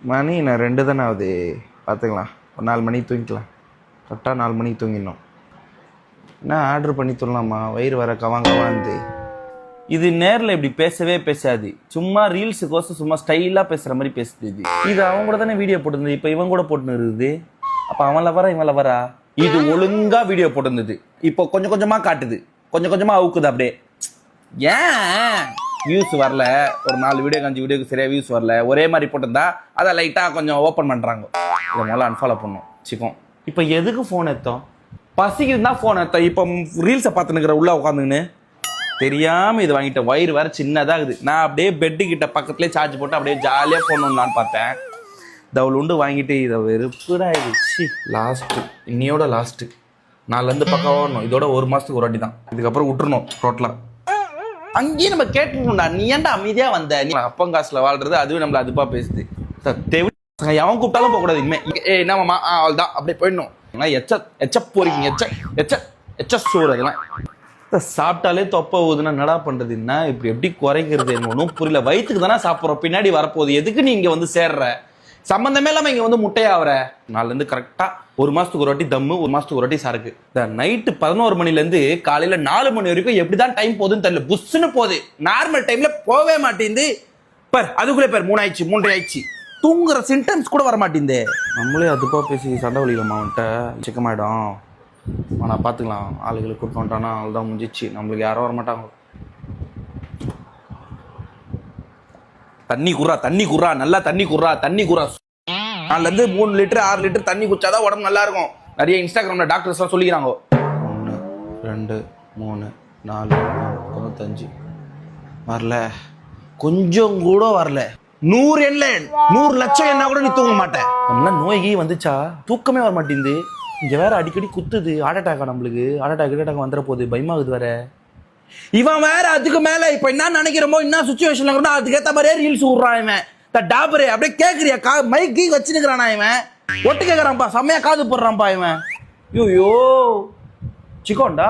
மணி நான் 2 தானே ஆகுது, பார்த்துக்கலாம். ஒரு 4 மணிக்கு தூங்கிக்கலாம். கரெக்டாக 4 மணிக்கு தூங்கிடணும். என்ன ஆர்டர் பண்ணி தரலாமா? வயிறு வர கவாந்து. இது நேரில் இப்படி பேசவே பேசாது, சும்மா ரீல்ஸுக்கோசம் சும்மா ஸ்டைலாக பேசுகிற மாதிரி பேசுது. இது அவங்க கூட தானே வீடியோ போட்டிருந்தது, இப்போ இவன் கூட போட்டுன்னு இருக்குது. அப்போ அவன் லவரா இவன் லவரா? இது ஒழுங்காக வீடியோ போட்டிருந்தது, இப்போ கொஞ்சம் கொஞ்சமாக காட்டுது, கொஞ்சம் கொஞ்சமாக அவுக்குது அப்படியே. ஏன் வியூஸ் வரல? ஒரு 4 வீடியோ 5 வீடியோக்கு சரியாக வியூஸ் வரல. ஒரே மாதிரி போட்டிருந்தா அதை லைட்டாக கொஞ்சம் ஓப்பன் பண்ணுறாங்க. இதை முதல்ல அன்ஃபாலோ பண்ணோம் சிக்கோம். இப்போ எதுக்கு ஃபோன் எடுத்தோம்? பசிக்குதுன்னா ஃபோன் எடுத்தோம். இப்போ ரீல்ஸை பார்த்துனுக்கிற உள்ளே உட்காந்துங்கன்னு தெரியாமல் இது வாங்கிட்டேன். வயிறு வேறு சின்னதாக இருக்குது. நான் அப்படியே பெட்டுக்கிட்ட பக்கத்துலேயே சார்ஜ் போட்டு அப்படியே ஜாலியாக ஃபோன் ஒன்றான்னு பார்த்தேன். தவள் உண்டு வாங்கிட்டு இதை வெறுப்புடா ஆயிடுச்சு. லாஸ்ட்டு இன்னையோட லாஸ்ட்டு 4 பக்கம் வரணும். இதோட 1 மாதத்துக்கு ஒரு வாட்டி தான். இதுக்கப்புறம் விட்டுருணும் டோட்டலாக. அங்கேயும் நம்ம கேட்டுக்கணும்டா, நீ ஏன்டா அமைதியாக வந்த? நீ அப்பங்காசில் வாழ்றது அதுவே நம்மளை அதுப்பாக பேசுது. எவன் கூப்பிட்டாலும் போகக்கூடாது இனிமேல். என்னம்மா அவள் தான் அப்படியே போயிடணும். ஏன்னா எச்ச போறீங்க, எச்ச சோறு. அதெல்லாம் சாப்பிட்டாலே தொப்ப ஊதுன்னா என்னடா பண்ணுறது? என்ன இப்படி எப்படி குறைக்கிறது? என்ன ஒன்றும் புரியல. வயிற்றுக்கு தானே சாப்பிட்றோம், பின்னாடி வரப்போகுது. எதுக்கு நீ இங்கே வந்து சேர்ற? சம்மந்தமே இல்லாமல் இங்கே வந்து முட்டையாகிற. நாலுலேருந்து கரெக்டாக 1 மாதத்துக்கு ஒரு வாட்டி தம்மு, 1 மாதத்துக்கு ஒரு வாட்டி சரக்கு. இந்த நைட்டு 11 மணிலேருந்து காலையில் 4 மணி வரைக்கும் எப்படி தான் டைம் போகுதுன்னு தெரியல. புஷ்ஷுன்னு போகுது. நார்மல் டைமில் போகவே மாட்டேங்குது. பார் அதுக்குள்ளே பேர் 3 ஆயிடுச்சு, 3 ஆயிடுச்சு. தூங்குற சிம்டம்ஸ் கூட வர மாட்டேங்குது. நம்மளே அதுப்பா பேசி சண்டை வலிக்கலாமா? அவன்கிட்ட சிக்கமாயிடும். ஆனால் பார்த்துக்கலாம். ஆளுகளை கூப்பிட்டு வந்துட்டானா அவள்தான் முடிஞ்சிச்சு. நம்மளுக்கு யாரும் வரமாட்டாங்க. தண்ணி குர்றா, நல்லா தண்ணி குர்றா. 4லேருந்து 3 லிட்டர் 6 லிட்டர் தண்ணி குடிச்சாதான் உடம்பு நல்லா இருக்கும். நிறைய இன்ஸ்டாகிராமில் டாக்டர்ஸ்லாம் சொல்லிக்கிறாங்க. 1 2 3 4 95 வரல, கொஞ்சம் கூட வரல. 100 என்ன 100 லட்சம் என்ன கூட நீ தூங்க மாட்டேன். நம்மளாம் நோய்கி வந்துச்சா தூக்கமே வர மாட்டேங்குது. இங்கே வேற அடிக்கடி குத்துது. ஹார்ட் அட்டாக்கா? நம்மளுக்கு ஹார்ட் அட்டாக் வந்துட போகுது, பயமாகுது வேற. இவன் வேற அதுக்கு மேல இப்ப என்ன நினைக்கிறோமோ, என்ன சுச்சுவேஷன்ல கூட அதுக்கேற்ற மாதிரியே ரீல்ஸ் விடுறான் இவன். டாபரே அப்படியே கேக்குறியா? மைக்கி வச்சுக்கிறானா இவன்? ஒட்டு கேட்கறான்ப்பா, செம்மையா காது போடுறான்ப்பா இவன். ஐயோ சிக்கோண்டா.